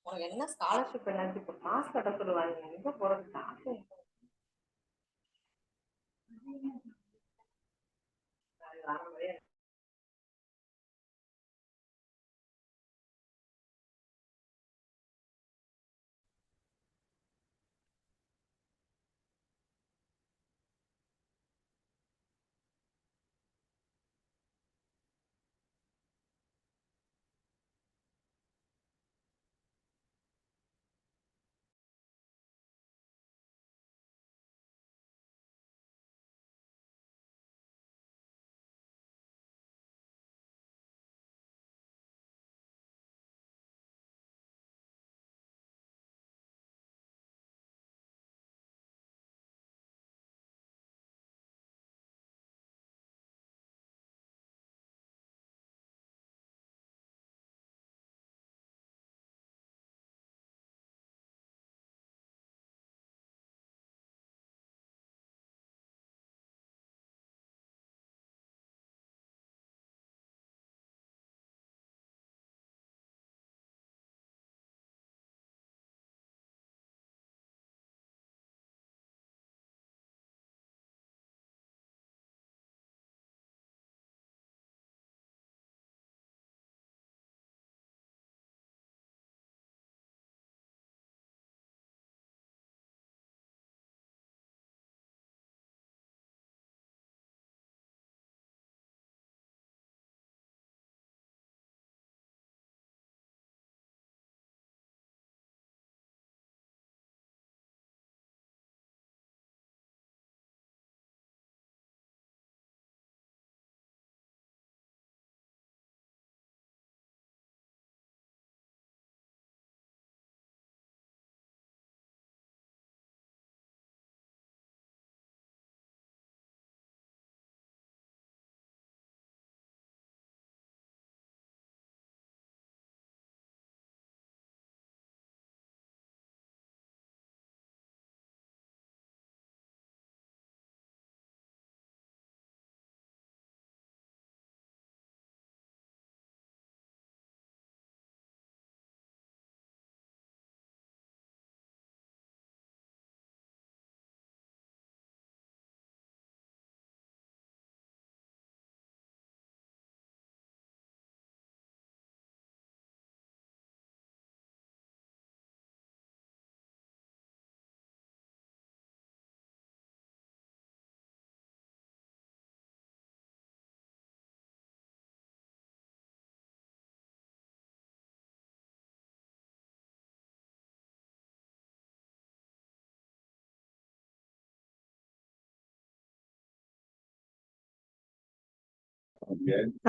உனக்கு என்ன ஸ்காலர்ஷிப் எல்லாத்தையும் இப்போ காசு கட்ட சொல்லுவாங்க, எங்க போறது காசு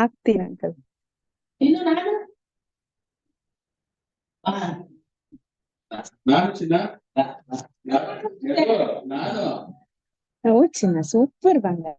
ಆಗ್ತೀನಿ ಅಂಕಲ್. ಇನ್ನು ಓ ಚಿನ್ನ ಸೂಪರ್ ಬಂಗಾರ.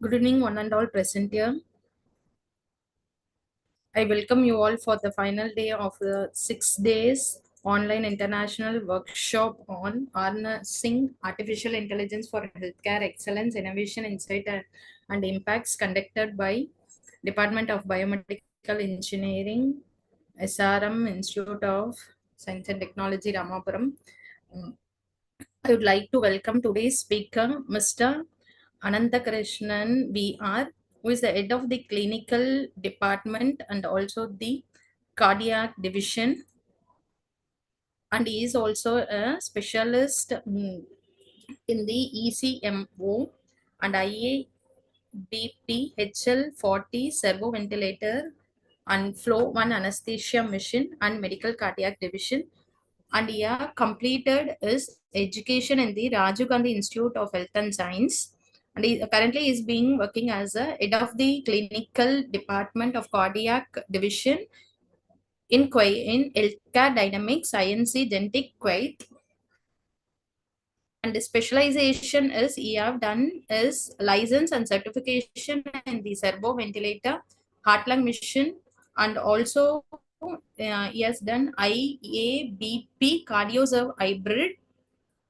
Good evening, one and all present here. I welcome you all for the final day of the 6 days online international workshop on harnessing artificial intelligence for healthcare excellence, innovation, insight, and impacts conducted by Department of Biomedical Engineering, SRM Institute of Science and Technology, Ramapuram. I would like to welcome today's speaker, Mr. Ananthakrishnan VR, who is the head of the clinical department and also the cardiac division. And he is also a specialist in the ECMO and IABP HL40 servo ventilator and flow 1 anesthesia machine and medical cardiac division. And he completed his education in the Rajiv Gandhi Institute of Health and Science. And he currently is being working as a head of the clinical department of cardiac division in in healthcare dynamics, INC Genetic Kuwait. And the specialization is he have done is license and certification in the servo ventilator, heart lung mission, and also he has done IABP cardioserve hybrid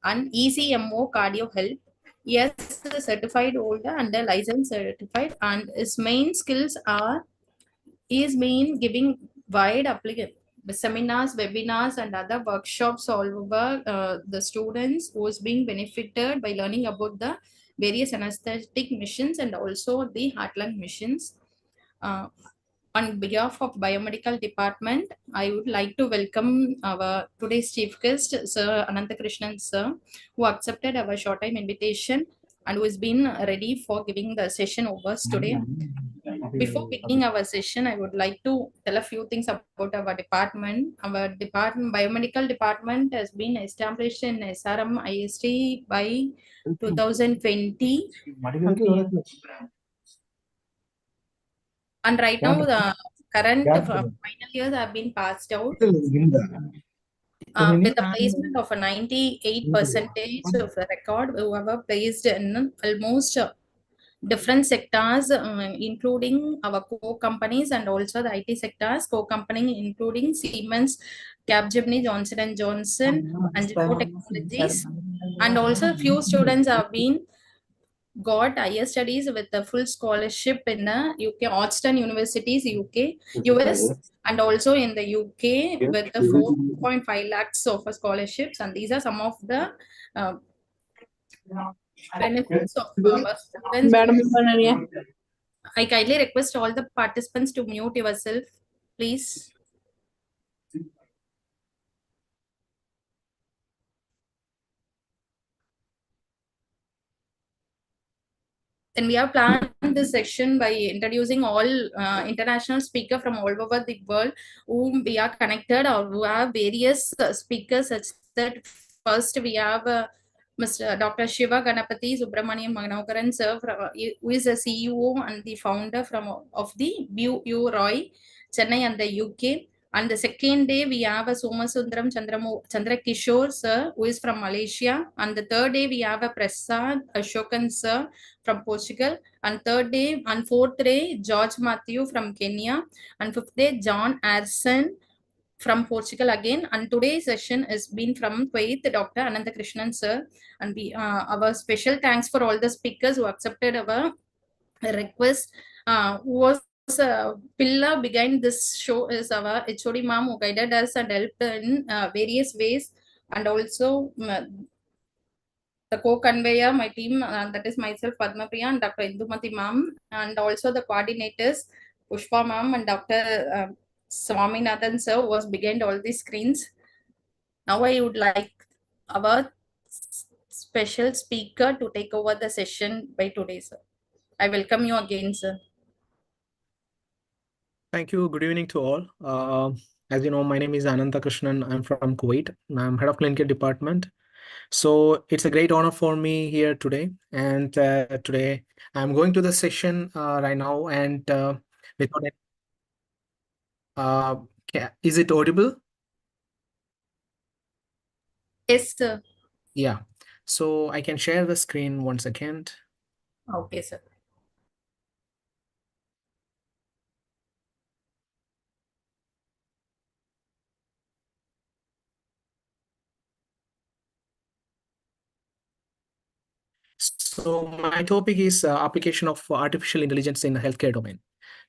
and ECMO cardio health. He has a certified holder and a license certified, and his main skills are he is been giving wide application seminars, webinars, and other workshops all over the students who is being benefited by learning about the various anesthetic missions and also the heart lung missions. Uh, on behalf of Biomedical Department, I would like to welcome our today's chief guest, Sir Ananthakrishnan Sir, who accepted our short time invitation and who has been ready for giving the session over today. Before beginning our session, I would like to tell a few things about our department. Our department, Biomedical Department, has been established in SRM IST by 2020. And right now, the current final years have been passed out with a placement of a 98% of the record, whoever placed in almost different sectors, including our core companies and also the IT sectors, core company including Siemens, Capgemini, Johnson and Johnson, and Jio Technologies, and also few students have been got higher studies with a full scholarship in UK, Austin Universities, UK, US, and also in the UK with the 4.5 lakhs of scholarships. And these are some of the uh, benefits of our students. I kindly request all the participants to mute yourself, please. Then we have planned this section by introducing all international speakers from all over the world whom we are connected or who have various speakers such that first we have Mr. Dr. Shiva Ganapati Subramanian Manokaran, sir, who is the CEO and the founder of the BU Roy, Chennai and the UK. And the second day, we have a Somasundram Chandra Kishore, sir, who is from Malaysia. And the third day, we have a Prasad Ashokan, sir, from Portugal. And fourth day, George Matthew from Kenya. And fifth day, John Arson from Portugal again. And today's session has been from Kuwait, Dr. Ananda Krishnan, sir. And our special thanks for all the speakers who accepted our request. Who was pillar behind this show is our HOD ma'am, who guided us and helped in various ways. And also the co-conveyor, my team, that is myself, Padma Priya, and Dr. Indumati ma'am, and also the coordinators, Pushpa ma'am and Dr. Swaminathan sir, was behind all these screens. Now I would like our special speaker to take over the session by today, sir. I welcome you again, sir. Thank you. Good evening to all. As you know, my name is Ananta Krishnan. I'm from Kuwait. I'm head of clinical department. So it's a great honor for me here today. And today I'm going to the session right now. And without it, is it audible? Yes, sir. Yeah. So I can share the screen once again. Okay, sir. So my topic is application of artificial intelligence in the healthcare domain.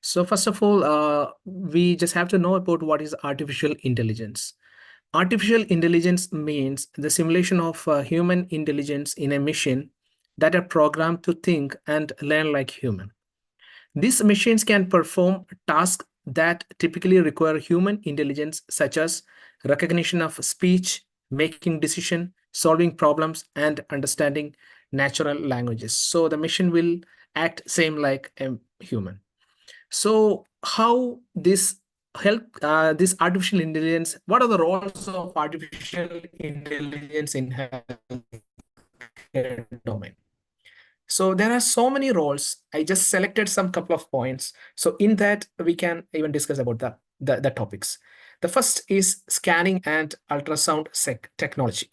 So first of all, we just have to know about what is artificial intelligence. Artificial intelligence means the simulation of human intelligence in a machine that are programmed to think and learn like human. These machines can perform tasks that typically require human intelligence, such as recognition of speech, making decision, solving problems, and understanding natural languages. So the machine will act same like a human. So how this help this artificial intelligence? What are the roles of artificial intelligence in healthcare domain? So there are so many roles. I just selected some couple of points. So in that, we can even discuss about the topics. The first is scanning and ultrasound technology.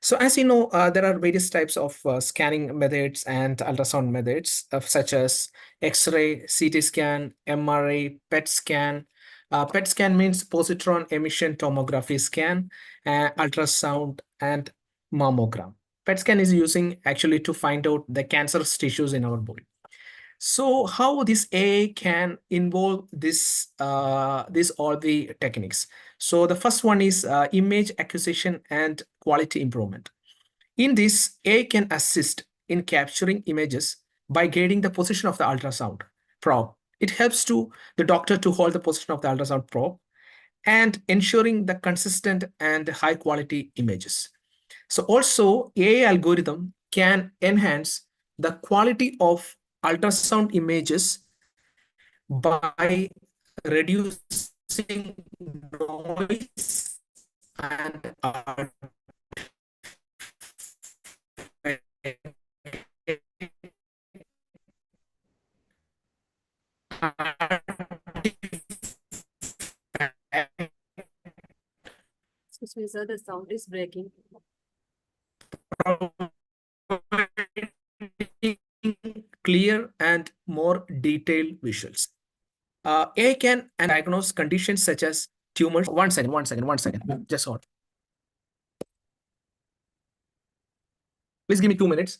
So as you know, there are various types of scanning methods and ultrasound methods, such as X-ray, CT scan, MRI, PET scan. PET scan means positron emission tomography scan, ultrasound, and mammogram. PET scan is using actually to find out the cancerous tissues in our body. So how this AI can involve this all the techniques. So the first one is image acquisition and quality improvement. In this, AI can assist in capturing images by guiding the position of the ultrasound probe. It helps to the doctor to hold the position of the ultrasound probe and ensuring the consistent and high quality images. So also AI algorithm can enhance the quality of ultrasound images by reducing noise and Excuse me, sir, the sound is breaking. clear and more detailed visuals. AI can diagnose conditions such as tumors. One second. Just hold. Please give me 2 minutes.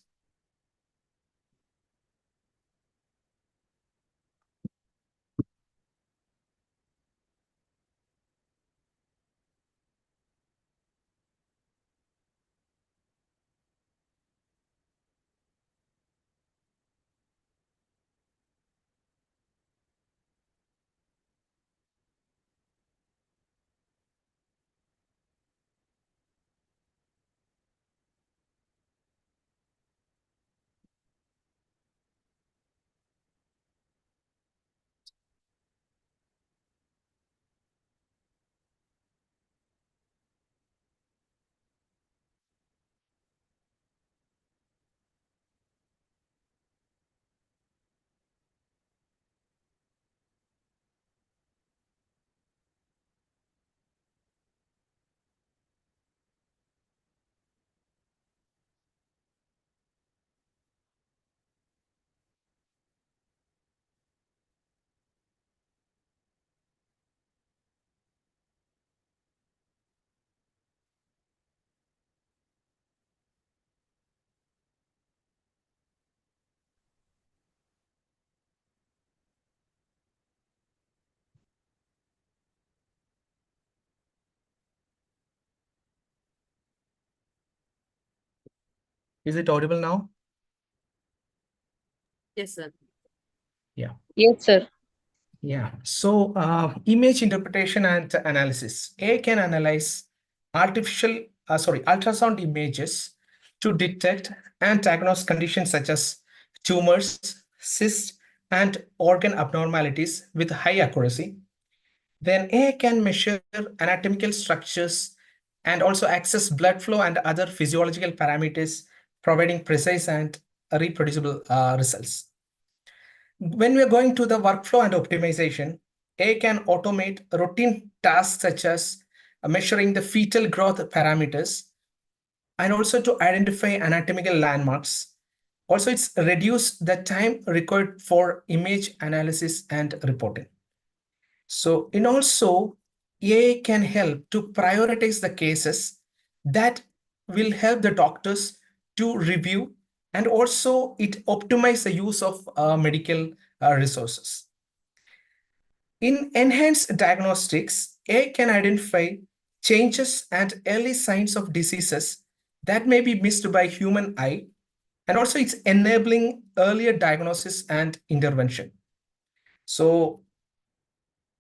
Is it audible now? Yes, sir. Yeah. Yes, sir. Yeah. So, image interpretation and analysis. AI can analyze ultrasound images to detect and diagnose conditions such as tumors, cysts, and organ abnormalities with high accuracy. Then AI can measure anatomical structures and also access blood flow and other physiological parameters, providing precise and reproducible results. When we are going to the workflow and optimization, AI can automate routine tasks such as measuring the fetal growth parameters and also to identify anatomical landmarks. Also, it's reduce the time required for image analysis and reporting. So, and also AI can help to prioritize the cases that will help the doctors to review, and also it optimize the use of medical resources. In enhanced diagnostics, AI can identify changes and early signs of diseases that may be missed by human eye, and also it's enabling earlier diagnosis and intervention. So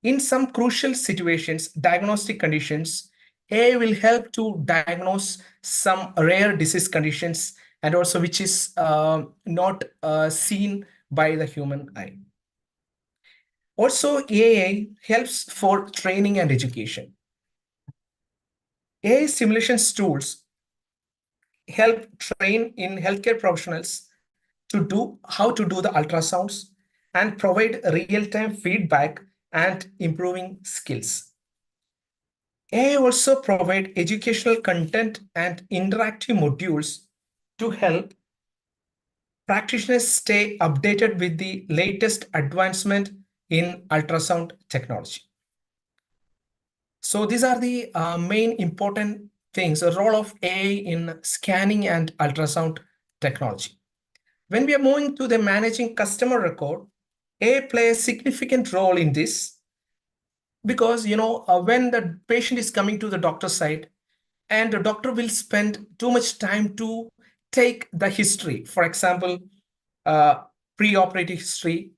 in some crucial situations, diagnostic conditions, AI will help to diagnose some rare disease conditions and also which is not seen by the human eye. Also, AI helps for training and education. AI simulations tools help train in healthcare professionals to do how to do the ultrasounds and provide real-time feedback and improving skills. AI also provide educational content and interactive modules to help practitioners stay updated with the latest advancement in ultrasound technology. So these are the main important things, the role of AI in scanning and ultrasound technology. When we are moving to the managing customer record, AI plays a significant role in this because when the patient is coming to the doctor's side, and the doctor will spend too much time to take the history, for example, pre-operative history,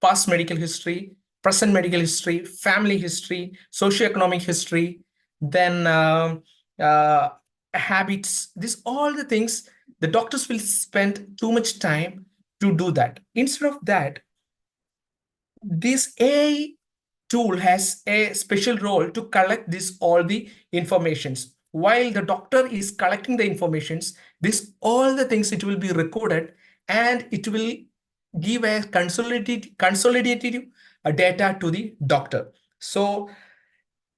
past medical history, present medical history, family history, socioeconomic history, then habits. These all the things the doctors will spend too much time to do that. Instead of that, this AI tool has a special role to collect this all the informations. While the doctor is collecting the informations, this all the things it will be recorded and it will give a consolidated data to the doctor. So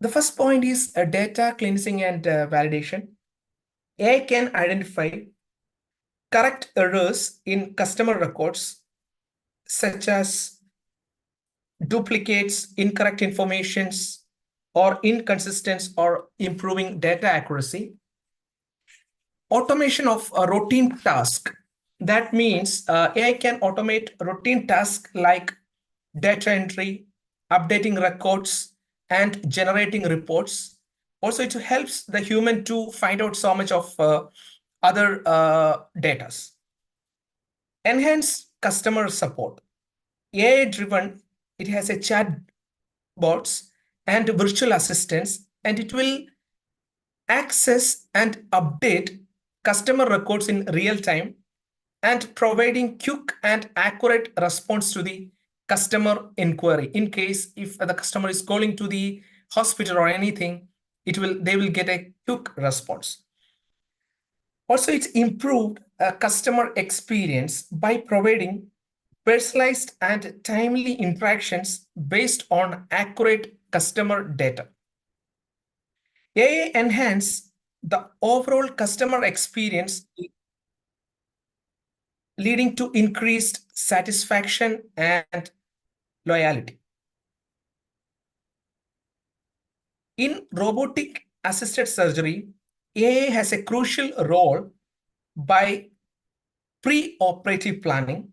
the first point is data cleansing and validation. AI can identify correct errors in customer records such as duplicates, incorrect informations, or inconsistence, or improving data accuracy. Automation of a routine task. That means AI can automate routine tasks like data entry, updating records, and generating reports. Also, it helps the human to find out so much of other data. Enhance customer support. AI-driven, it has a chat bots and virtual assistants, and it will access and update customer records in real time and providing quick and accurate response to the customer inquiry. In case if the customer is calling to the hospital or anything, they will get a quick response. Also, it's improved customer experience by providing personalized and timely interactions based on accurate customer data. AI enhance the overall customer experience, leading to increased satisfaction and loyalty. In robotic assisted surgery, AI has a crucial role by pre-operative planning.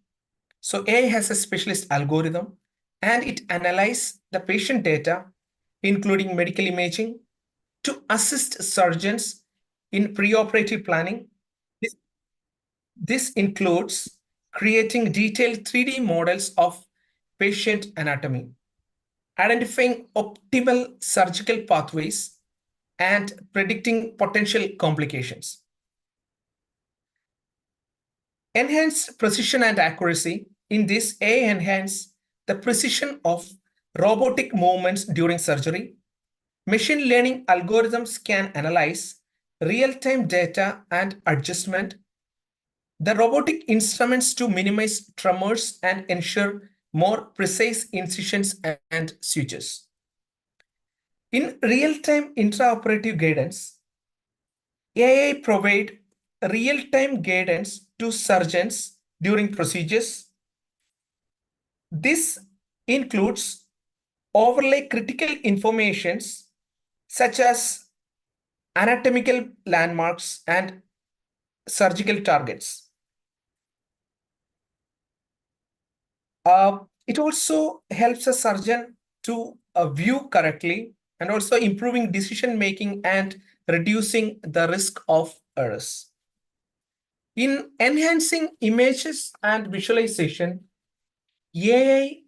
So AI has a specialist algorithm and it analyzes the patient data, including medical imaging, to assist surgeons in preoperative planning. This includes creating detailed 3D models of patient anatomy, identifying optimal surgical pathways, and predicting potential complications. Enhanced precision and accuracy. In this, AI enhance the precision of robotic movements during surgery. Machine learning algorithms can analyze real-time data and adjustment the robotic instruments to minimize tremors and ensure more precise incisions and sutures. In real-time intraoperative guidance, AI provide real-time guidance to surgeons during procedures. This includes overlay critical informations such as anatomical landmarks and surgical targets. It also helps a surgeon to view correctly and also improving decision making and reducing the risk of errors. In enhancing images and visualization, AI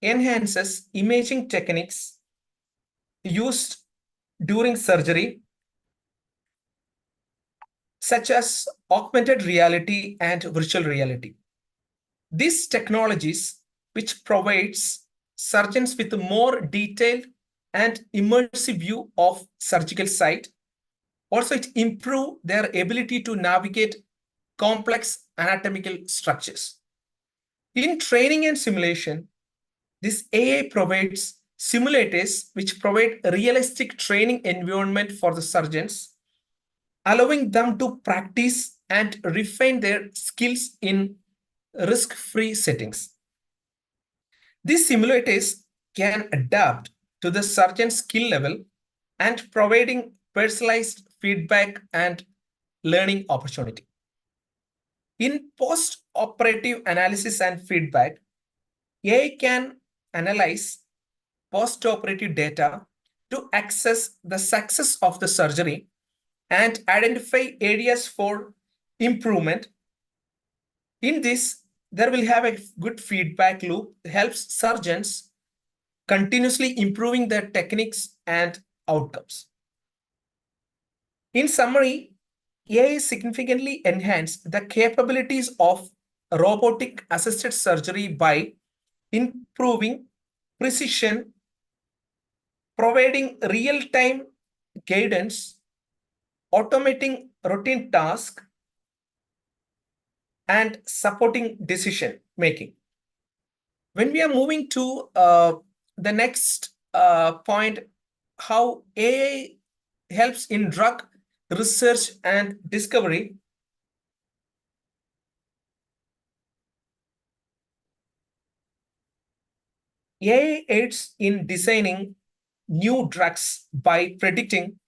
enhances imaging techniques used during surgery, such as augmented reality and virtual reality. These technologies, which provides surgeons with a more detailed and immersive view of surgical site, also it improve their ability to navigate complex anatomical structures. In training and simulation, this AI provides simulators which provide a realistic training environment for the surgeons, allowing them to practice and refine their skills in risk-free settings. These simulators can adapt to the surgeon's skill level and providing personalized feedback and learning opportunity. In post-operative analysis and feedback, AI can analyze post-operative data to assess the success of the surgery and identify areas for improvement. In this, there will have a good feedback loop that helps surgeons continuously improving their techniques and outcomes. In summary, AI significantly enhanced the capabilities of robotic assisted surgery by improving precision, providing real-time guidance, automating routine tasks, and supporting decision making. When we are moving to the next point, how AI helps in drug research and discovery. AI aids in designing new drugs by predicting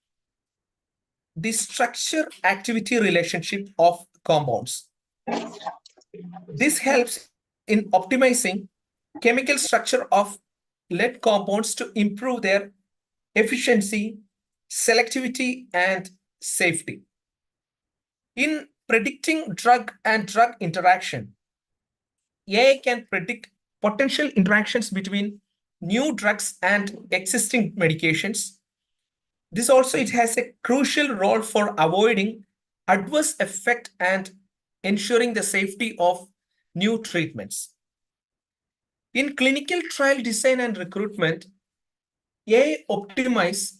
the structure-activity relationship of compounds. This helps in optimizing chemical structure of lead compounds to improve their efficiency, selectivity, and safety. In predicting drug and drug interaction, AI can predict potential interactions between new drugs and existing medications. This also, it has a crucial role for avoiding adverse effect and ensuring the safety of new treatments. In clinical trial design and recruitment, AI optimize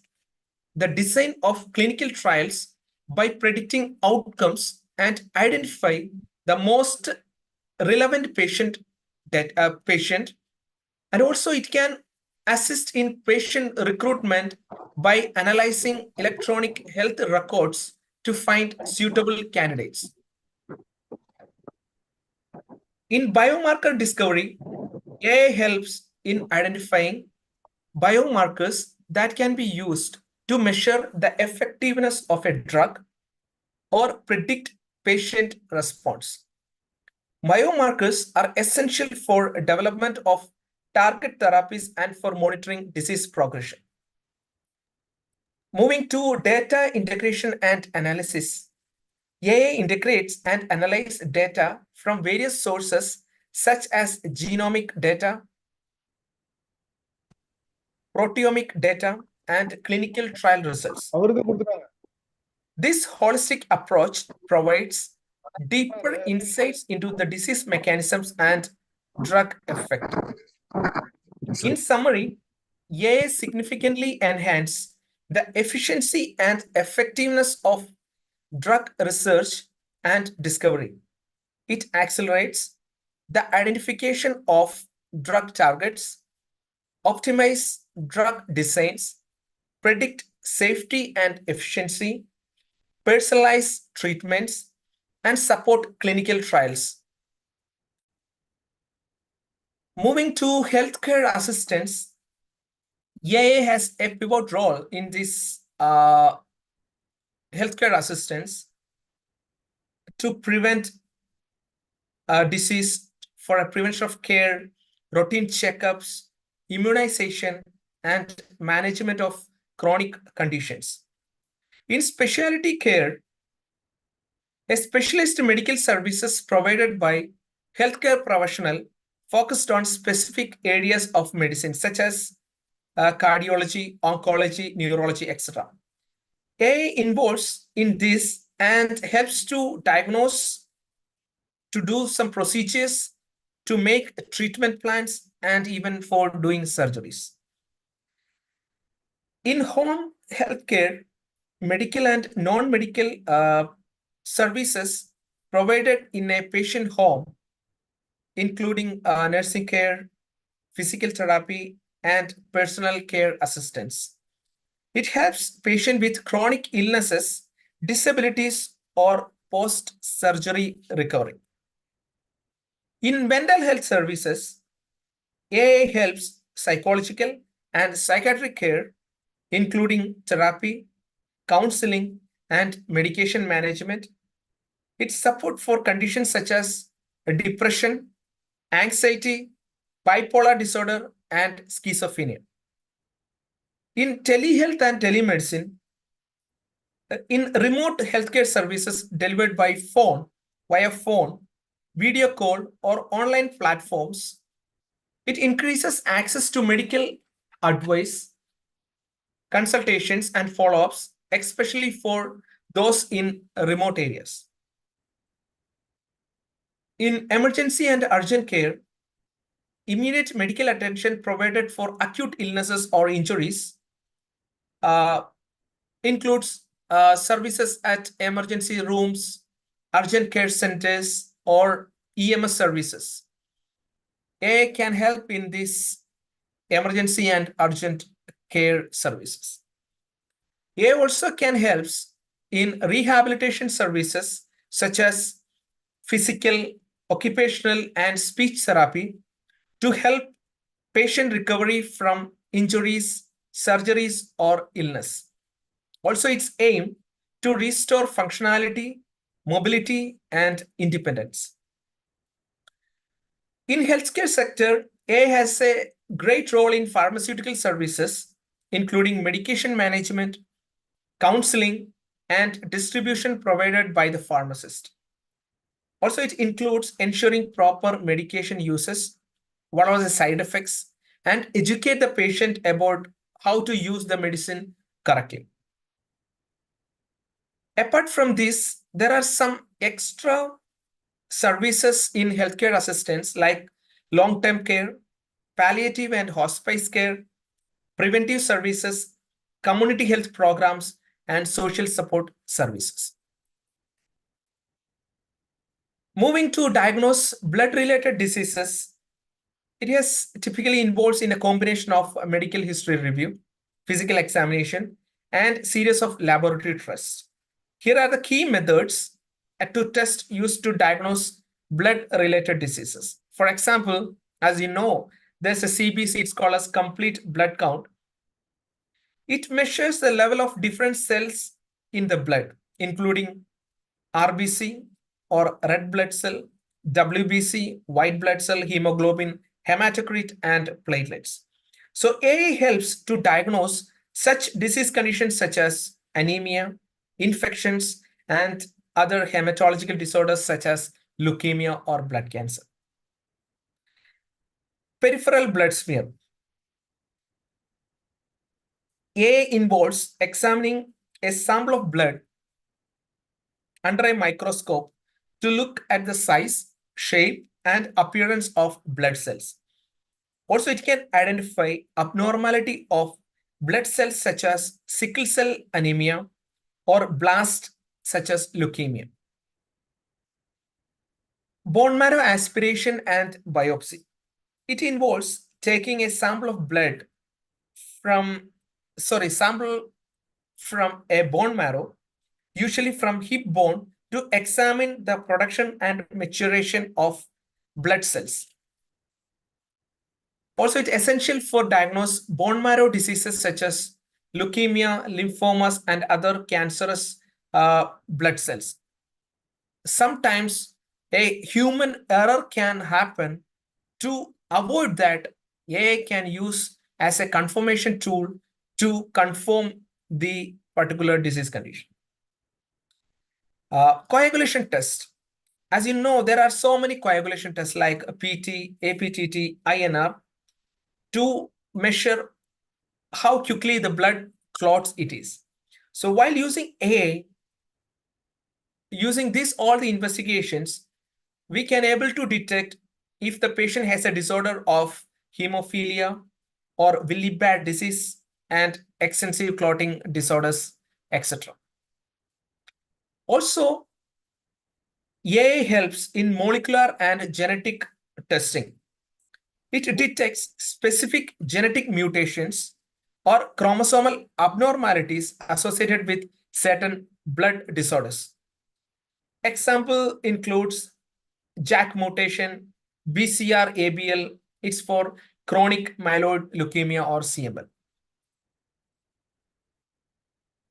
the design of clinical trials by predicting outcomes and identify the most relevant patient, and also it can assist in patient recruitment by analyzing electronic health records to find suitable candidates. In biomarker discovery, AI helps in identifying biomarkers that can be used to measure the effectiveness of a drug or predict patient response. Biomarkers are essential for development of target therapies and for monitoring disease progression. Moving to data integration and analysis, AI integrates and analyzes data from various sources such as genomic data, proteomic data, and clinical trial results. This holistic approach provides deeper insights into the disease mechanisms and drug effect. In summary, AI significantly enhances the efficiency and effectiveness of drug research and discovery. It accelerates the identification of drug targets, optimize drug designs, predict safety and efficiency, personalize treatments, and support clinical trials. Moving to healthcare assistance, AI has a pivot role in this healthcare assistance to prevent disease, for a prevention of care, routine checkups, immunization, and management of chronic conditions. In specialty care, a specialist medical services provided by healthcare professional focused on specific areas of medicine such as cardiology, oncology, neurology, etc. AI involves in this and helps to diagnose, to do some procedures, to make treatment plans, and even for doing surgeries. In home healthcare, medical and non-medical services provided in a patient home, including nursing care, physical therapy, and personal care assistance. It helps patients with chronic illnesses, disabilities, or post-surgery recovery. In mental health services, AI helps psychological and psychiatric care, including therapy, counseling, and medication management. Its support for conditions such as depression, anxiety, bipolar disorder, and schizophrenia. In telehealth and telemedicine, in remote healthcare services delivered by phone, via phone, video call, or online platforms, it increases access to medical advice, consultations, and follow-ups, especially for those in remote areas. In emergency and urgent care, immediate medical attention provided for acute illnesses or injuries includes services at emergency rooms, urgent care centers, or EMS services. AI can help in these emergency and urgent care services. AI also can help in rehabilitation services such as physical, occupational, and speech therapy to help patient recovery from injuries, surgeries, or illness. Also, its aim to restore functionality, mobility, and independence. In healthcare sector, AI has a great role in pharmaceutical services, including medication management, counseling, and distribution provided by the pharmacist. Also, it includes ensuring proper medication uses, what are the side effects, and educate the patient about how to use the medicine correctly. Apart from this, there are some extra services in healthcare assistance like long-term care, palliative and hospice care, preventive services, community health programs, and social support services. Moving to diagnose blood-related diseases, it has typically involves in a combination of a medical history review, physical examination, and series of laboratory tests. Here are the key methods to test used to diagnose blood-related diseases. For example, as you know, there's a CBC, it's called as complete blood count. It measures the level of different cells in the blood, including RBC or red blood cell, WBC, white blood cell, hemoglobin, hematocrit, and platelets. So AI helps to diagnose such disease conditions such as anemia, infections, and other hematological disorders such as leukemia or blood cancer. Peripheral blood smear. A involves examining a sample of blood under a microscope to look at the size, shape, and appearance of blood cells. Also, it can identify abnormality of blood cells such as sickle cell anemia or blast such as leukemia. Bone marrow aspiration and biopsy. It involves taking a sample of blood sample from a bone marrow, usually from hip bone, to examine the production and maturation of blood cells. Also, it's essential for diagnose bone marrow diseases such as leukemia, lymphomas, and other cancerous blood cells. Sometimes a human error can happen. To avoid that, AI can use as a confirmation tool to confirm the particular disease condition. Coagulation test. As you know, there are so many coagulation tests like PT, APTT, INR to measure how quickly the blood clots it is. So while using AI, using all the investigations, we can able to detect if the patient has a disorder of hemophilia or Willi-Bad disease and extensive clotting disorders, etc. Also, AI helps in molecular and genetic testing. It detects specific genetic mutations or chromosomal abnormalities associated with certain blood disorders. Example includes JAK mutation, BCR-ABL, it's for chronic myeloid leukemia or CML.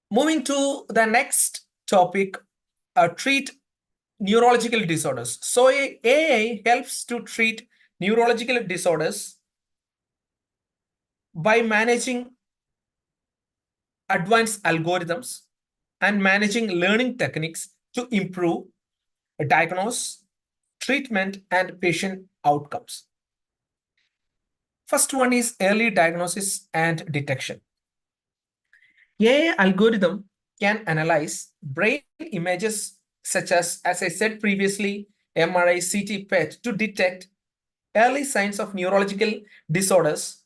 Moving to the next topic, treat neurological disorders. So AI helps to treat neurological disorders by managing advanced algorithms and managing learning techniques to improve diagnose, treatment, and patient outcomes. First one is early diagnosis and detection. AI algorithm can analyze brain images such as I said previously, MRI, CT, PET to detect early signs of neurological disorders.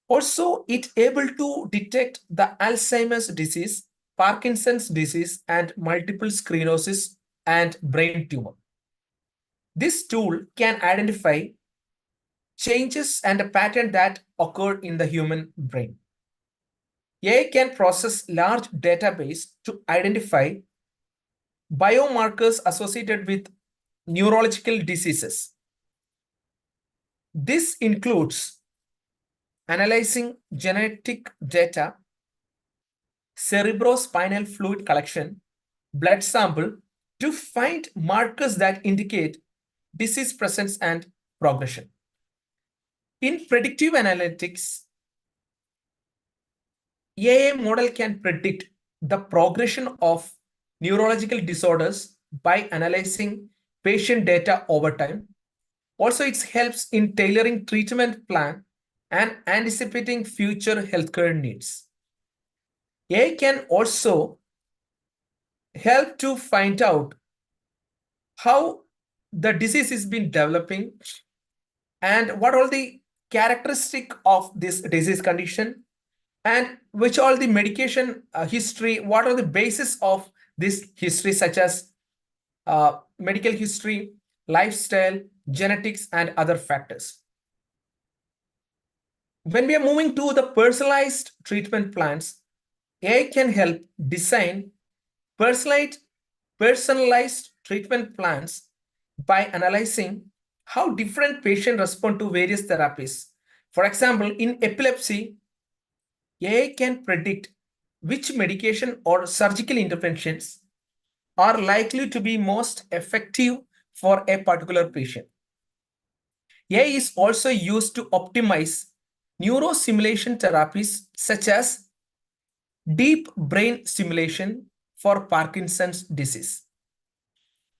Also, it able to detect the Alzheimer's disease, Parkinson's disease, and multiple sclerosis and brain tumor. This tool can identify changes and a pattern that occur in the human brain. AI can process large database to identify biomarkers associated with neurological diseases. This includes analyzing genetic data, cerebrospinal fluid collection, blood sample to find markers that indicate disease presence and progression. In predictive analytics, AI model can predict the progression of neurological disorders by analyzing patient data over time. Also, it helps in tailoring treatment plan and anticipating future healthcare needs. AI can also help to find out how the disease is been developing and what are the characteristic of this disease condition and which all the medication history, what are the basis of this history such as medical history, lifestyle, genetics, and other factors. When we are moving to the personalized treatment plans, AI can help design personalized treatment plans by analyzing how different patients respond to various therapies. For example, in epilepsy, AI can predict which medication or surgical interventions are likely to be most effective for a particular patient. AI is also used to optimize neurosimulation therapies such as deep brain stimulation for Parkinson's disease.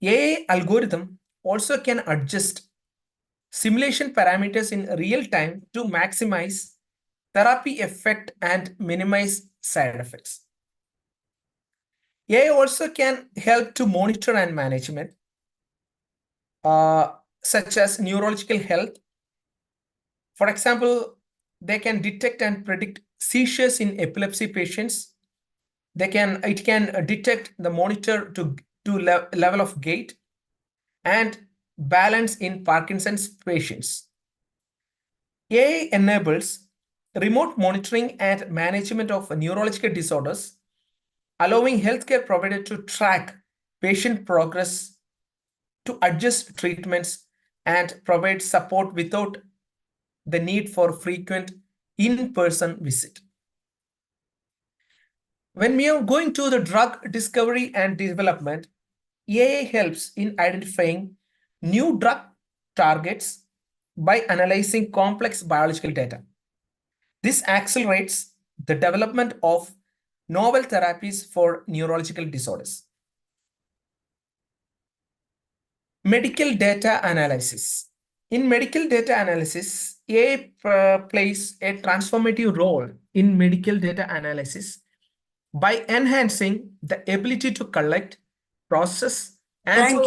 AI algorithm also can adjust simulation parameters in real time to maximize therapy effect and minimize side effects. AI also can help to monitor and management, such as neurological health. For example, they can detect and predict seizures in epilepsy patients. It can detect the monitor to level of gait and balance in Parkinson's patients. AI enables remote monitoring and management of neurological disorders, allowing healthcare providers to track patient progress, to adjust treatments, and provide support without the need for frequent in-person visit. When we are going to the drug discovery and development, AI helps in identifying new drug targets by analyzing complex biological data. This accelerates the development of novel therapies for neurological disorders. Medical data analysis. In medical data analysis, AI plays a transformative role in medical data analysis by enhancing the ability to collect, process, and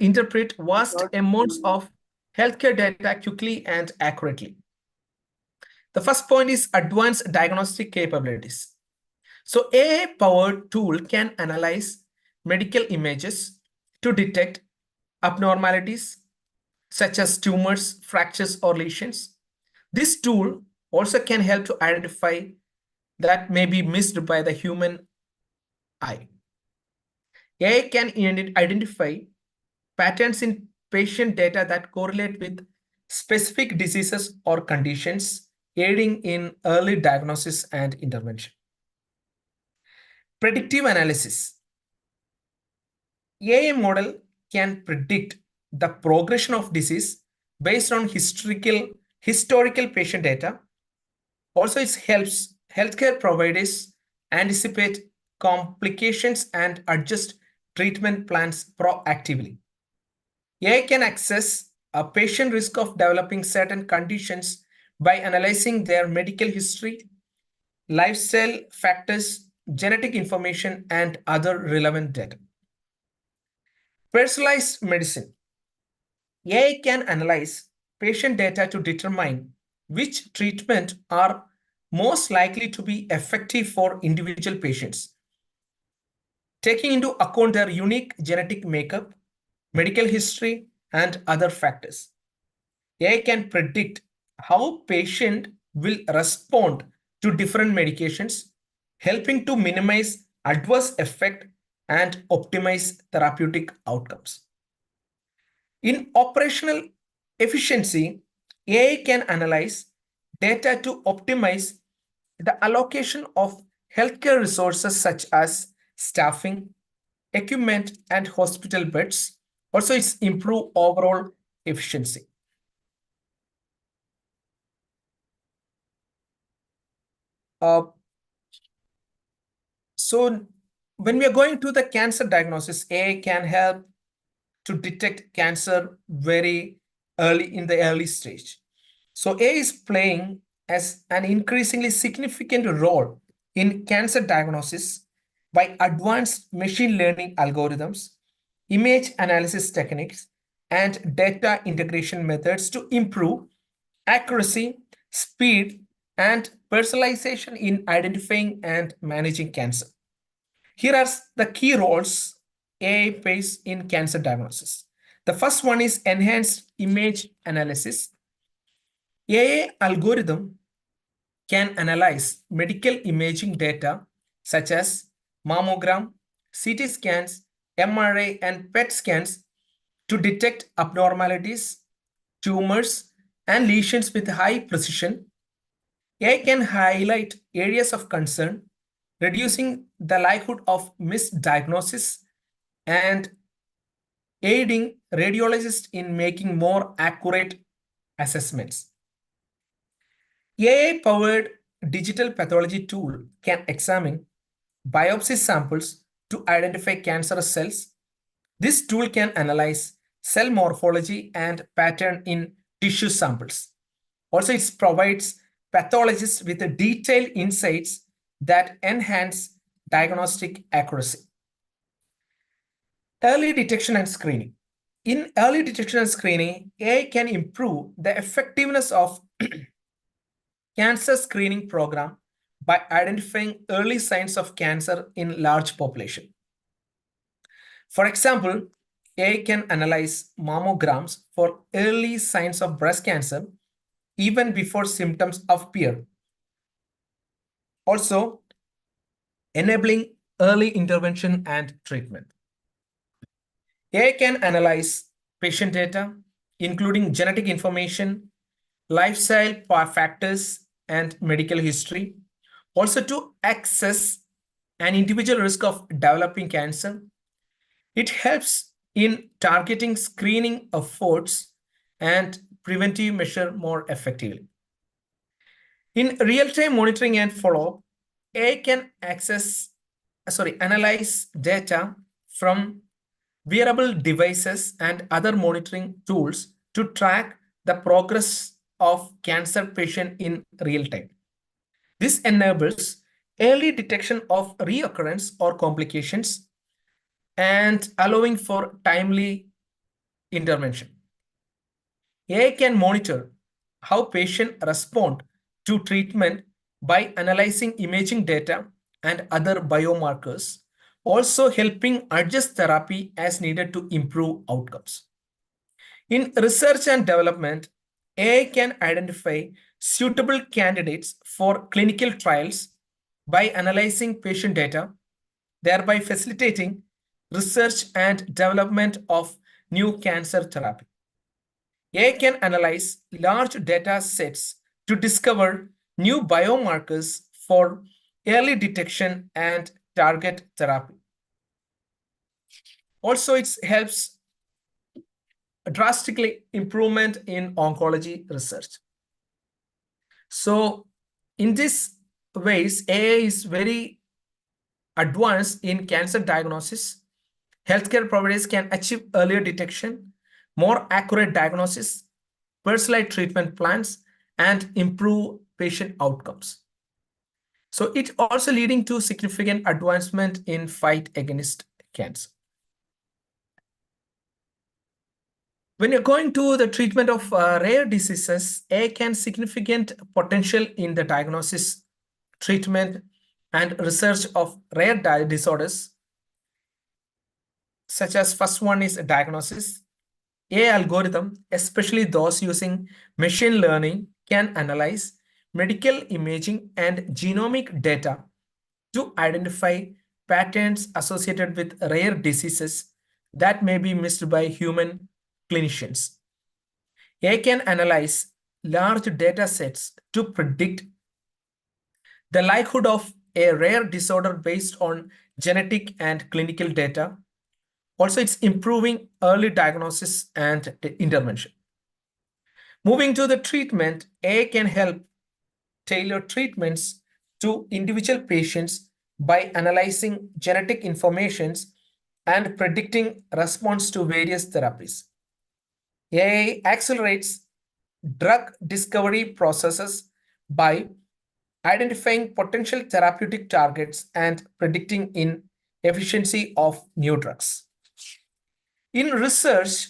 interpret vast amounts of healthcare data quickly and accurately. The first point is advanced diagnostic capabilities. So AI-powered tool can analyze medical images to detect abnormalities such as tumors, fractures, or lesions. This tool also can help to identify that may be missed by the human eye. AI can identify patterns in patient data that correlate with specific diseases or conditions, aiding in early diagnosis and intervention. Predictive analysis. AI model can predict the progression of disease based on historical patient data. Also, it helps healthcare providers anticipate complications and adjust treatment plans proactively. AI can assess a patient risk of developing certain conditions by analyzing their medical history, lifestyle factors, genetic information, and other relevant data. Personalized medicine. AI can analyze patient data to determine which treatment are most likely to be effective for individual patients, taking into account their unique genetic makeup, medical history, and other factors. AI can predict how patient will respond to different medications, helping to minimize adverse effect and optimize therapeutic outcomes. In operational efficiency, AI can analyze data to optimize the allocation of healthcare resources such as staffing, equipment, and hospital beds. Also, it's improve overall efficiency. So when we are going to the cancer diagnosis, AI can help to detect cancer very early in the early stage. So AI is playing as an increasingly significant role in cancer diagnosis by advanced machine learning algorithms, image analysis techniques, and data integration methods to improve accuracy, speed, and personalization in identifying and managing cancer. Here are the key roles AI plays in cancer diagnosis. The first one is enhanced image analysis. AI algorithm can analyze medical imaging data such as mammogram, CT scans, MRI, and PET scans to detect abnormalities, tumors, and lesions with high precision. AI can highlight areas of concern, reducing the likelihood of misdiagnosis and aiding radiologists in making more accurate assessments. AI-powered digital pathology tool can examine biopsy samples to identify cancerous cells. This tool can analyze cell morphology and pattern in tissue samples. Also, it provides pathologists with detailed insights that enhance diagnostic accuracy. Early detection and screening. In early detection and screening, AI can improve the effectiveness of cancer screening program by identifying early signs of cancer in large population. For example, AI can analyze mammograms for early signs of breast cancer even before symptoms appear. Also, enabling early intervention and treatment. AI can analyze patient data, including genetic information, lifestyle factors, and medical history, also to assess an individual risk of developing cancer. It helps in targeting screening efforts and preventive measure more effectively. In real-time monitoring and follow-up, AI can analyze data from wearable devices and other monitoring tools to track the progress of cancer patient in real time. This enables early detection of reoccurrence or complications and allowing for timely intervention. AI can monitor how patients respond to treatment by analyzing imaging data and other biomarkers, also helping adjust therapy as needed to improve outcomes. In research and development, AI can identify suitable candidates for clinical trials by analyzing patient data, thereby facilitating research and development of new cancer therapy. AI can analyze large data sets to discover new biomarkers for early detection and target therapy. Also, it helps drastically improvement in oncology research. So in this ways, AI is very advanced in cancer diagnosis. Healthcare providers can achieve earlier detection, more accurate diagnosis, personalized treatment plans, and improve patient outcomes. So it also leading to significant advancement in fight against cancer. When you're going to the treatment of rare diseases, AI can significant potential in the diagnosis, treatment, and research of rare disorders, such as first one is diagnosis. AI algorithm, especially those using machine learning, can analyze medical imaging and genomic data to identify patterns associated with rare diseases that may be missed by human clinicians. AI can analyze large data sets to predict the likelihood of a rare disorder based on genetic and clinical data. Also, it's improving early diagnosis and intervention. Moving to the treatment, AI can help tailor treatments to individual patients by analyzing genetic informations and predicting response to various therapies. AI accelerates drug discovery processes by identifying potential therapeutic targets and predicting in efficiency of new drugs. In research,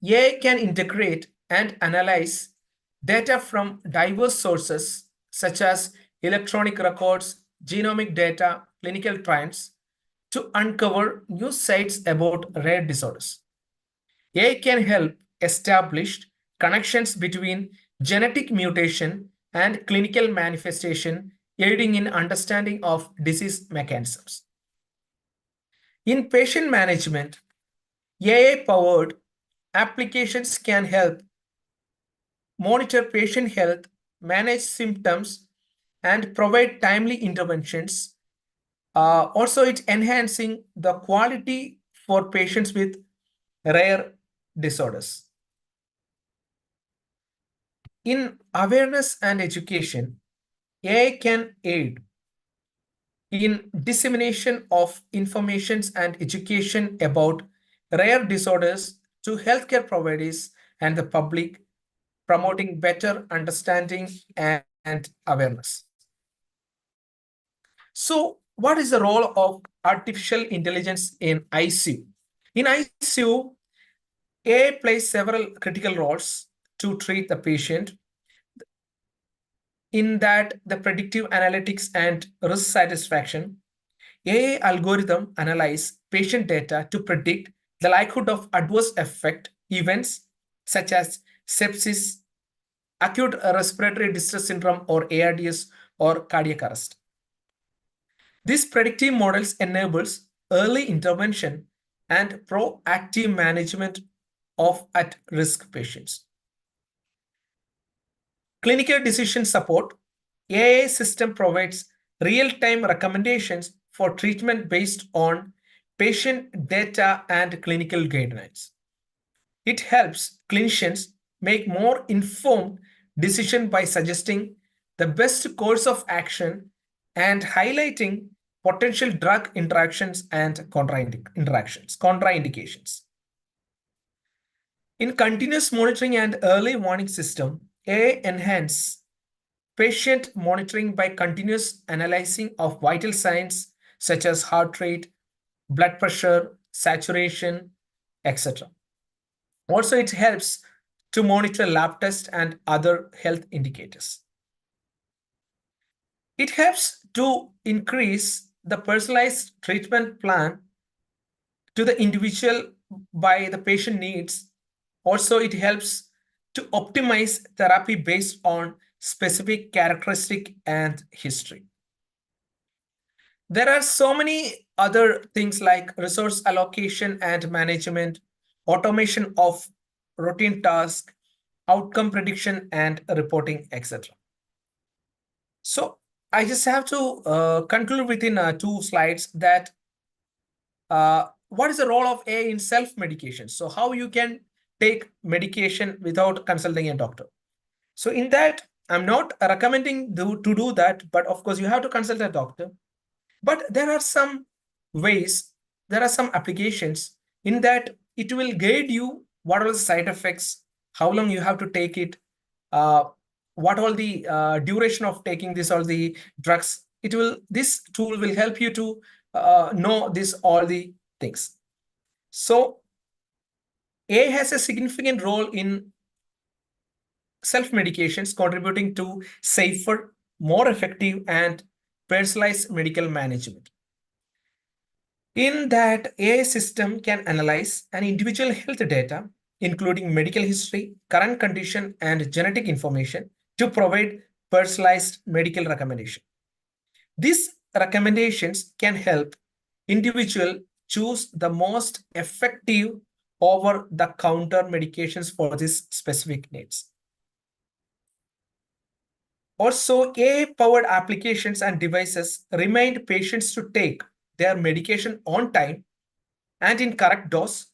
AI can integrate and analyze data from diverse sources such as electronic records, genomic data, clinical trials to uncover new sites about rare disorders. AI can help establish connections between genetic mutation and clinical manifestation, aiding in understanding of disease mechanisms. In patient management, AI-powered applications can help monitor patient health, manage symptoms, and provide timely interventions. Also, it's enhancing the quality for patients with rare disorders. In awareness and education, AI can aid in dissemination of informations and education about rare disorders to healthcare providers and the public, promoting better understanding and awareness. So, what is the role of artificial intelligence in ICU? In ICU, AI plays several critical roles to treat the patient. In that, the predictive analytics and risk satisfaction, AI algorithm analyze patient data to predict the likelihood of adverse effect events such as sepsis, acute respiratory distress syndrome or ARDS, or cardiac arrest. This predictive models enables early intervention and proactive management of at-risk patients. Clinical decision support. AI system provides real-time recommendations for treatment based on patient data and clinical guidelines. It helps clinicians make more informed decisions by suggesting the best course of action and highlighting potential drug interactions and contraindications. In continuous monitoring and early warning system, AI enhance patient monitoring by continuous analyzing of vital signs such as heart rate, blood pressure, saturation, etc. Also, it helps to monitor lab tests and other health indicators. It helps to increase the personalized treatment plan to the individual by the patient needs. Also, it helps to optimize therapy based on specific characteristic and history. There are so many other things like resource allocation and management, automation of routine tasks, outcome prediction and reporting, etc. So I just have to conclude within 2 slides that what is the role of AI in self-medication? So how you can take medication without consulting a doctor. So in that, I'm not recommending to do that, but of course you have to consult a doctor. But there are some ways, there are some applications in that it will guide you what are the side effects, how long you have to take it, what all the duration of taking this all the drugs. This tool will help you to know this all the things. So AI has a significant role in self-medications, contributing to safer, more effective, and personalized medical management. In that, AI system can analyze an individual health data, including medical history, current condition, and genetic information to provide personalized medical recommendation. These recommendations can help individual choose the most effective over-the-counter medications for these specific needs. Also, AI-powered applications and devices remind patients to take their medication on time and in correct dose.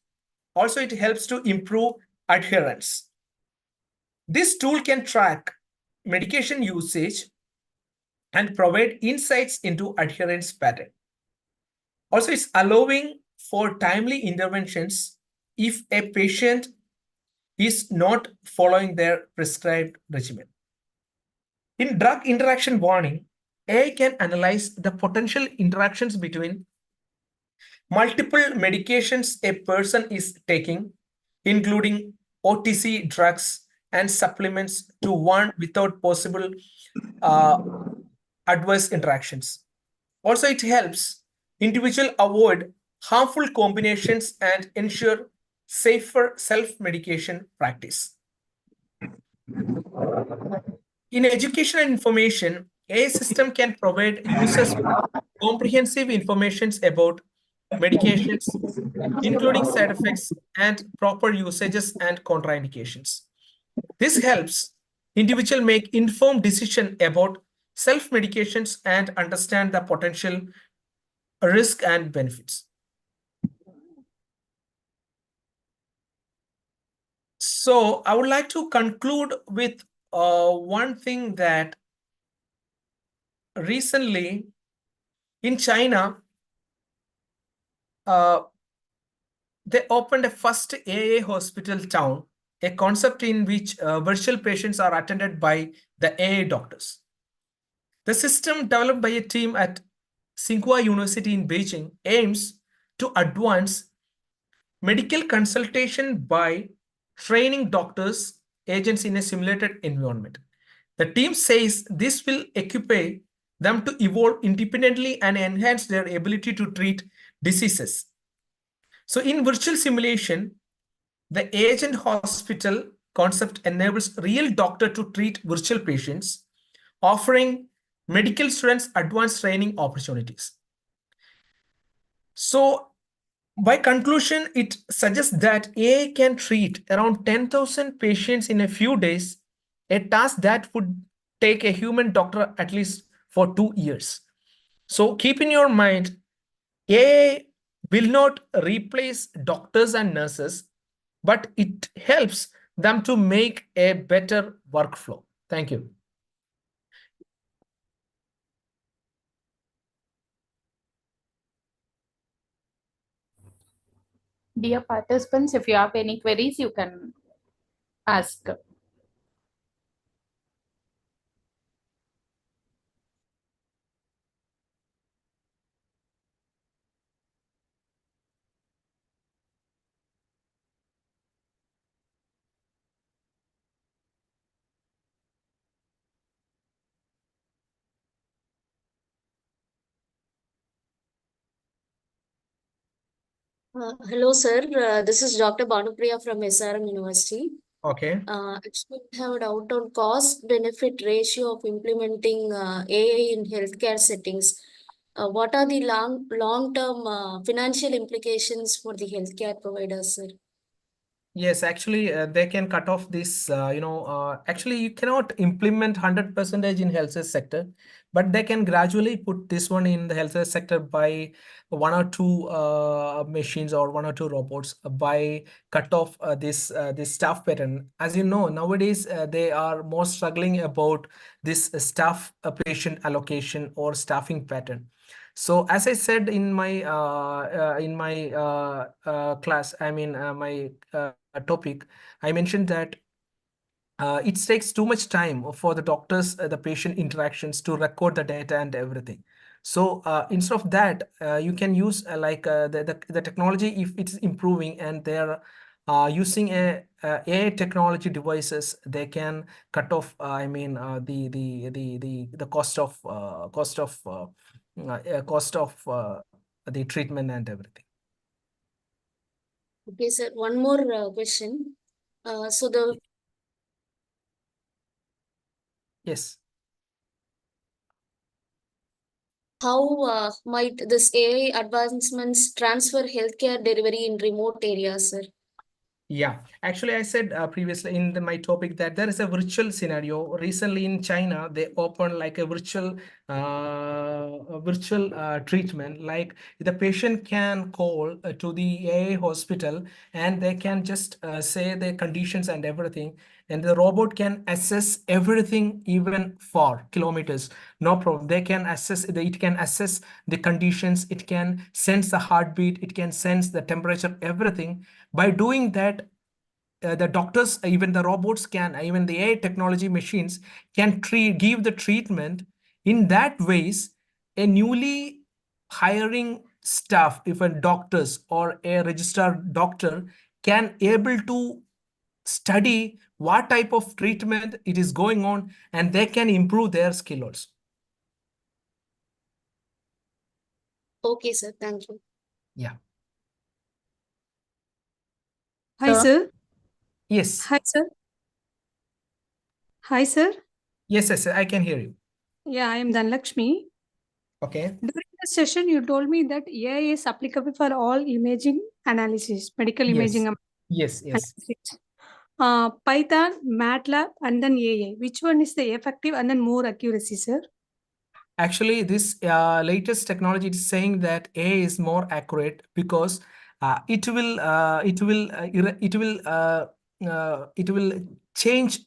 Also, it helps to improve adherence. This tool can track medication usage and provide insights into adherence pattern. Also, it's allowing for timely interventions if a patient is not following their prescribed regimen. In drug interaction warning, AI can analyze the potential interactions between multiple medications a person is taking, including OTC drugs and supplements, to warn without possible adverse interactions. Also, it helps individuals avoid harmful combinations and ensure safer self-medication practice. In education and information, AI system can provide users with comprehensive information about medications, including side effects and proper usages and contraindications. This helps individuals make informed decisions about self-medications and understand the potential risk and benefits. So I would like to conclude with one thing that recently in China, they opened a first AA hospital town, a concept in which virtual patients are attended by the AA doctors. The system developed by a team at Tsinghua University in Beijing aims to advance medical consultation by training doctors agents in a simulated environment. The team says this will equip them to evolve independently and enhance their ability to treat diseases. So in virtual simulation, the agent hospital concept enables real doctor to treat virtual patients, offering medical students advanced training opportunities. So by conclusion, it suggests that AI can treat around 10,000 patients in a few days, a task that would take a human doctor at least for 2 years. So keep in your mind, AI will not replace doctors and nurses, but it helps them to make a better workflow. Thank you. Dear participants, if you have any queries, you can ask. Hello, sir. This is Dr. Bhanupriya from SRM University. Okay. Actually, we have a doubt on cost-benefit ratio of implementing AI in healthcare settings. What are the long-term financial implications for the healthcare providers, sir? Yes, actually, they can cut off this, actually, you cannot implement 100% in health sector, but they can gradually put this one in the health sector by one or two machines or one or two robots by cut off this staff pattern. As you know, nowadays, they are more struggling about this staff patient allocation or staffing pattern. So as I said in my class, I mean my topic, I mentioned that it takes too much time for the doctors, the patient interactions to record the data and everything. So instead of that, you can use the technology if it's improving and they're using AI technology devices, they can cut off. The cost of the treatment and everything. Okay, sir. One more question. Yes. How might this AI advancements transfer healthcare delivery in remote areas, sir? Yeah, actually, I said previously in my topic that there is a virtual scenario. Recently in China, they opened like a virtual treatment. Like the patient can call to the AA hospital and they can just say their conditions and everything. And the robot can assess everything, even for kilometers. No problem. They can assess, it can assess the conditions. It can sense the heartbeat. It can sense the temperature, everything. By doing that, the doctors, even the robots can, even the AI technology machines can give the treatment. In that ways, a newly hiring staff, if a doctors or a registered doctor can able to study what type of treatment it is going on, and they can improve their skill also. Okay, sir. Thank you. Yeah. Hi, sir. Yes. Hi, sir. Hi, sir. Yes, I can hear you. Yeah, I am Dhanlakshmi. Okay. During the session, you told me that AI is applicable for all imaging analysis, medical imaging Yes. analysis. Python, MATLAB, and then AI. Which one is the effective and then more accuracy, sir? Actually, this latest technology is saying that AI is more accurate because it will change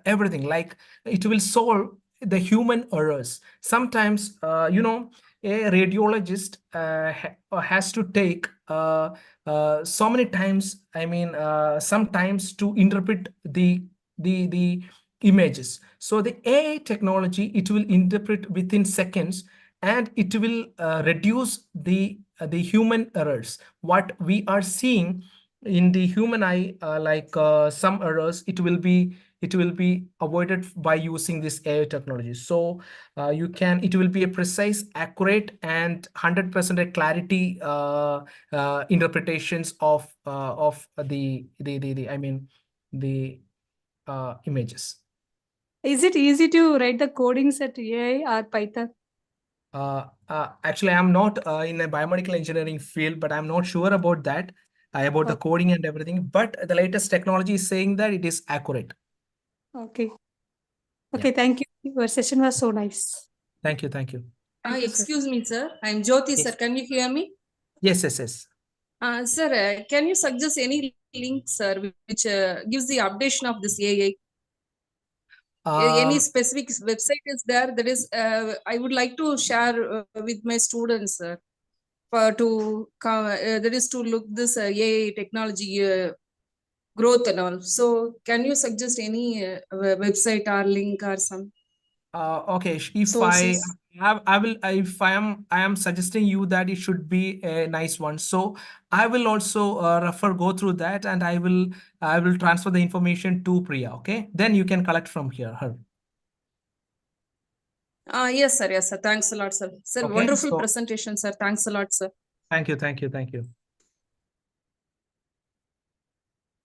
everything. Like it will solve the human errors. Sometimes, a radiologist has to take so many times, sometimes to interpret the images. So the AI technology, it will interpret within seconds, and it will reduce the human errors. What we are seeing in the human eye, some errors, it will be avoided by using this AI technology. So it will be a precise, accurate, and 100% clarity interpretations of the images. Is it easy to write the codings at AI or Python? Actually, I'm not in a biomedical engineering field, but I'm not sure about that, about the coding and everything. But the latest technology is saying that it is accurate. Okay. Yeah. Okay, thank you. Your session was so nice. Thank you. Thank you. Thank you, sir. Excuse me, sir. I'm Jyoti, Yes. sir. Can you hear me? Yes. Sir, can you suggest any link, sir, which gives the updation of this AI? Any specific website is there? That is, I would like to share with my students, sir, that is to look this AI technology growth and all. So, can you suggest any website or link or some Okay, if sources? I am suggesting you that it should be a nice one. So I will also go through that, and I will transfer the information to Priya. Okay, then you can collect from her. Yes, sir. Yes, sir. Thanks a lot, sir. Sir, Okay, wonderful so presentation, sir. Thanks a lot, sir. thank you.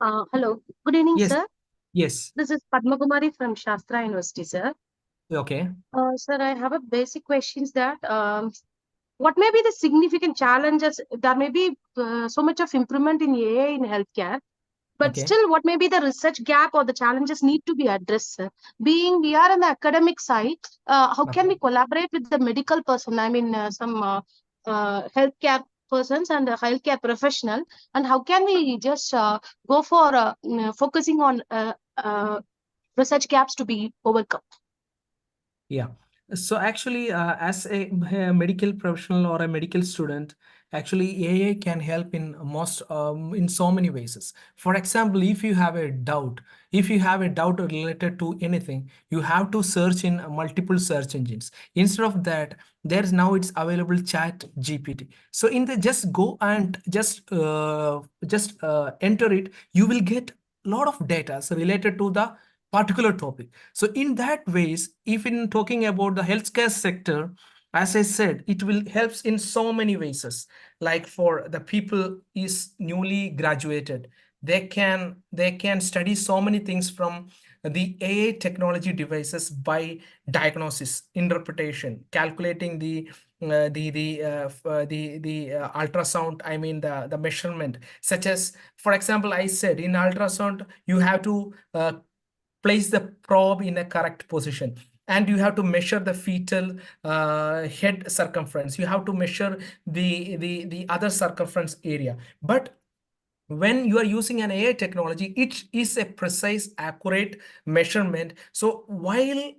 Hello. Good evening, Yes. sir. Yes. This is Padma Kumari from Shastra University, sir. Okay. Sir, I have a basic questions that what may be the significant challenges? There may be so much of improvement in AI in healthcare, but Okay. still, what may be the research gap or the challenges need to be addressed, sir? Being we are on the academic side, how can we collaborate with the medical person? I mean, some healthcare persons and a healthcare professional, and how can we just go for focusing on research gaps to be overcome? Yeah. So actually, as a medical professional or a medical student, actually AI can help in so many ways. For example, if you have a doubt related to anything, you have to search in multiple search engines. Instead of that, it's available Chat GPT. So in the just go and just enter it, you will get a lot of data related to the particular topic. So in that ways, if in talking about the healthcare sector, as I said, it will helps in so many ways. Like for the people is newly graduated, they can study so many things from the AI technology devices by diagnosis, interpretation, calculating the ultrasound. I mean the measurement, such as, for example, I said in ultrasound you have to place the probe in a correct position, and you have to measure the fetal head circumference. You have to measure the other circumference area. But when you are using an AI technology, it is a precise, accurate measurement. So while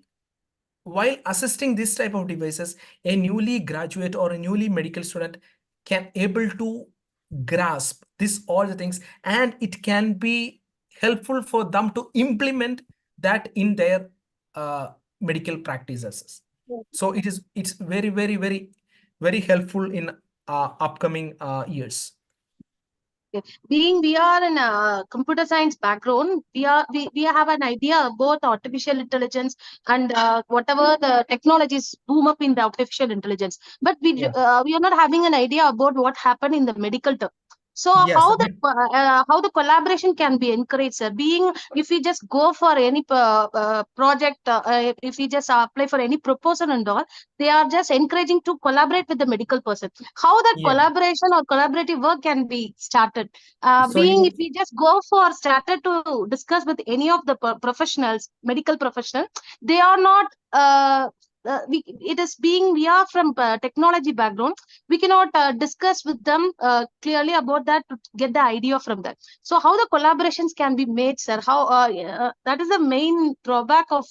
assisting this type of devices, a newly graduate or a newly medical student can able to grasp this all the things, and it can be helpful for them to implement that in their medical practices. So it's very, very, very, very helpful in upcoming years. Being we are in a computer science background, we have an idea about artificial intelligence and whatever the technologies boom up in the artificial intelligence, but we are not having an idea about what happened in the medical term. So Yes, how the collaboration can be encouraged, sir? Being if we just go for any project, if we just apply for any proposal and all, they are just encouraging to collaborate with the medical person. How that yeah. collaboration or collaborative work can be started? So If we just go for started to discuss with any of the professionals, medical professionals, they are not. It is being we are from technology background, we cannot discuss with them clearly about that to get the idea from that. So how the collaborations can be made, sir? How that is the main drawback of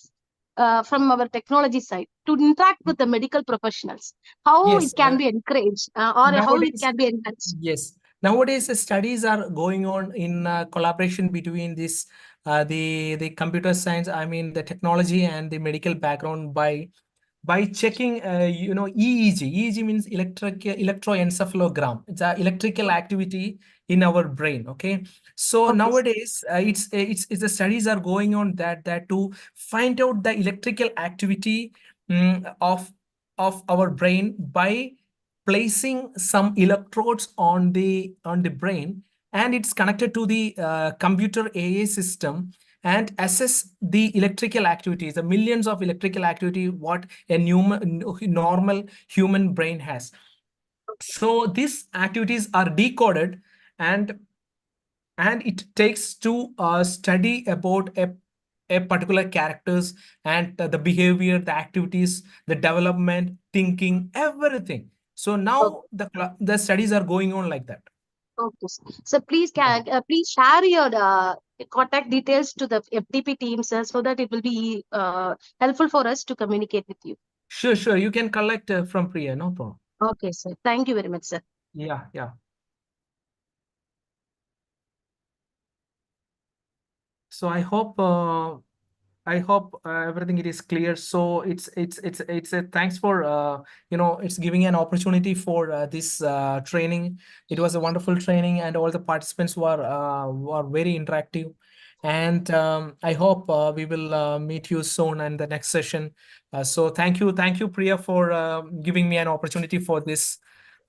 from our technology side to interact with the medical professionals? How Yes. it can be encouraged or how it Nowadays, can be enhanced? yes. Nowadays, studies are going on in collaboration between this the computer science, I mean the technology and the medical background by checking EEG. EEG means electroencephalogram. It's a electrical activity in our brain. Okay, so Okay, sir. nowadays it's the studies are going on that to find out the electrical activity of our brain by placing some electrodes on the brain, and it's connected to the computer AA system and assess the electrical activities, the millions of electrical activity what a normal human brain has. So these activities are decoded, and it takes to study about a particular characters and the behavior, the activities, the development, thinking, everything. So now the studies are going on like that. Okay, sir. So please please share your contact details to the FDP team, sir, so that it will be helpful for us to communicate with you. Sure. You can collect from Priya, no problem. Okay, sir. Thank you very much, sir. Yeah. So I hope everything it is clear. So it's a thanks for it's giving an opportunity for this training. It was a wonderful training, and all the participants were very interactive. And I hope we will meet you soon in the next session. So thank you, Priya, for giving me an opportunity for this.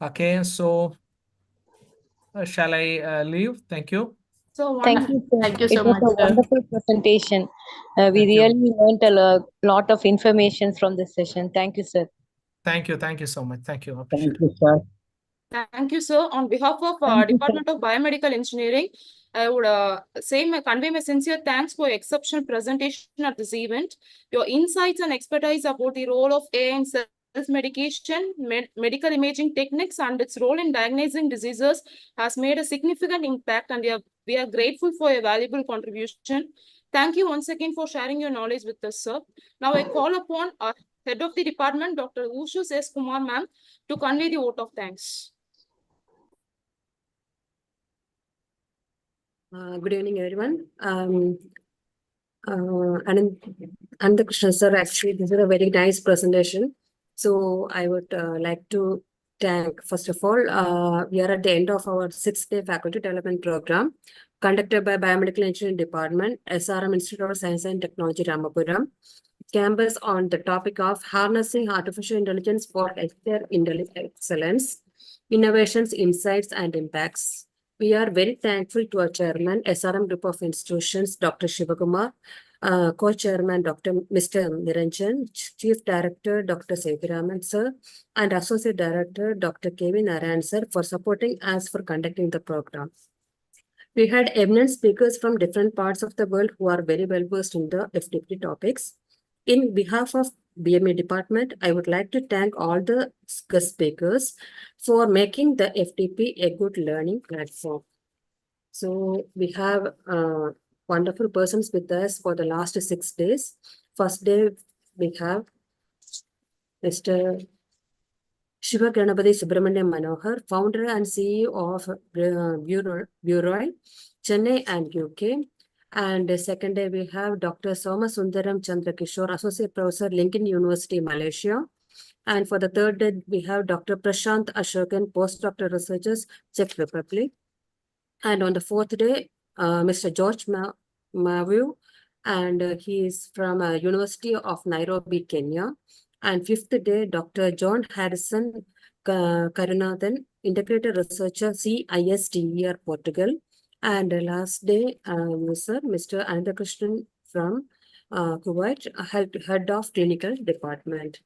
Okay, so shall I leave? Thank you. So Thank you, sir. Thank you It so was much, a sir. wonderful presentation. We Thank you. really learned a lot of information from this session. Thank you, sir. Thank you so much. Thank you. Thank Appreciate it. you, sir. Thank you, sir. On behalf of Thank you, sir. Department of Biomedical Engineering, I would convey my sincere thanks for your exceptional presentation at this event. Your insights and expertise about the role of AI in self-medication, medical imaging techniques, and its role in diagnosing diseases has made a significant impact, and we are grateful for your valuable contribution. Thank you once again for sharing your knowledge with us, sir. Now I call upon our Head of the Department, Dr. Ushu S. Kumar, ma'am, to convey the vote of thanks. Good evening, everyone. Anand Krishna sir, actually, this is a very nice presentation. So I would like to thank, first of all, we are at the end of our 6-day faculty development program conducted by Biomedical Engineering Department, SRM Institute of Science and Technology, Ramapuram, campus on the topic of harnessing artificial intelligence for healthcare excellence, innovations, insights, and impacts. We are very thankful to our chairman, SRM Group of Institutions, Dr. Shivakumar, co-chairman, Mr. Niranjan, Chief Director, Dr. Seviraman, sir, and Associate Director, Dr. K.V. Narayan, sir, for supporting us for conducting the program. We had eminent speakers from different parts of the world who are very well versed in the FDP topics. In behalf of BME department, I would like to thank all the guest speakers for making the FDP a good learning platform. So we have wonderful persons with us for the last 6 days. First day, we have Mr. Shiva Ganapati Subramanian Manohar, founder and CEO of Bureau, Chennai and UK. And the second day, we have Dr. Somasundaram Chandrakishore, Associate Professor, Lincoln University, Malaysia. And for the third day, we have Dr. Prashant Ashokan, Postdoctoral Researchers, Czech Republic. And on the fourth day, Mr. George Mavu, and he is from University of Nairobi, Kenya. And fifth day, Dr. John Harrison Karunathan, Integrated Researcher, CISTER, Portugal. And last day, Mr. Anandakrishnan from Kuwait, Head of Clinical Department.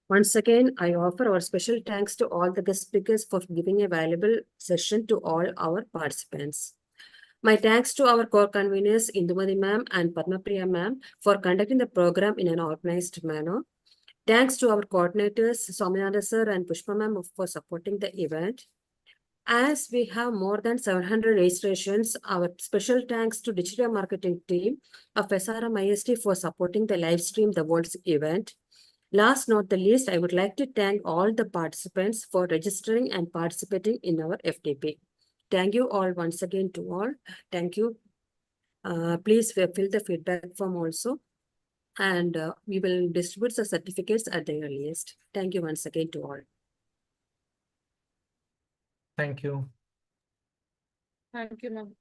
Once again, I offer our special thanks to all the guest speakers for giving a valuable session to all our participants. My thanks to our core conveners, Indumati ma'am and Padmapriya ma'am, for conducting the program in an organized manner. Thanks to our coordinators, Somananda sir and Pushpa ma'am, for supporting the event. As we have more than 700 registrations, our special thanks to digital marketing team of SRM IST for supporting the live stream the world's event. Last not the least, I would like to thank all the participants for registering and participating in our FDP. Thank you all once again to all. Thank you. Please fill the feedback form also. And we will distribute the certificates at the earliest. Thank you once again to all. Thank you. Thank you, ma'am.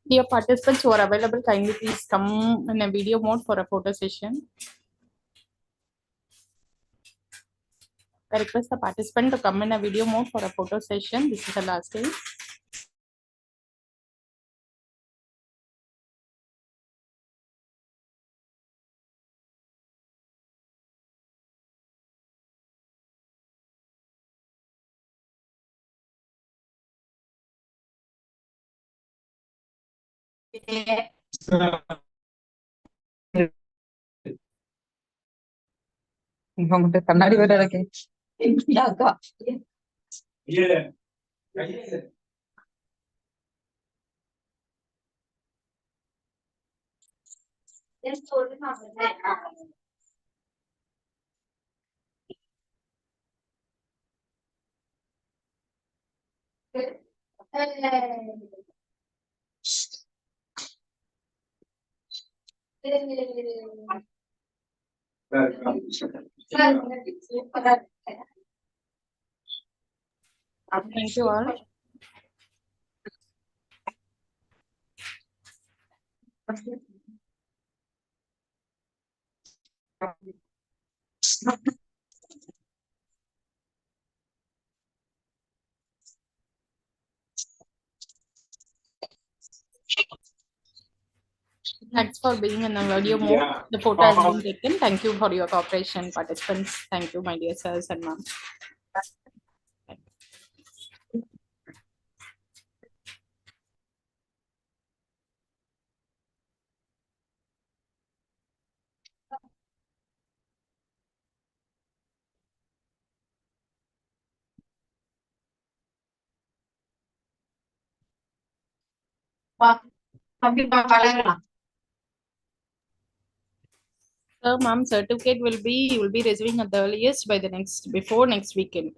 Dear participants who are available, kindly please come in a video mode for a photo session. I request the participant to come in a video mode for a photo session. This is the last day. கண்ணாடி வேற இருக்கு. Thank you all. Thanks for being in a video mode. The photo has been taken. Thank you for your cooperation, participants. Thank you, my dear sirs and ma'am. Sir, ma'am, certificate will be receiving at the earliest by the before next weekend.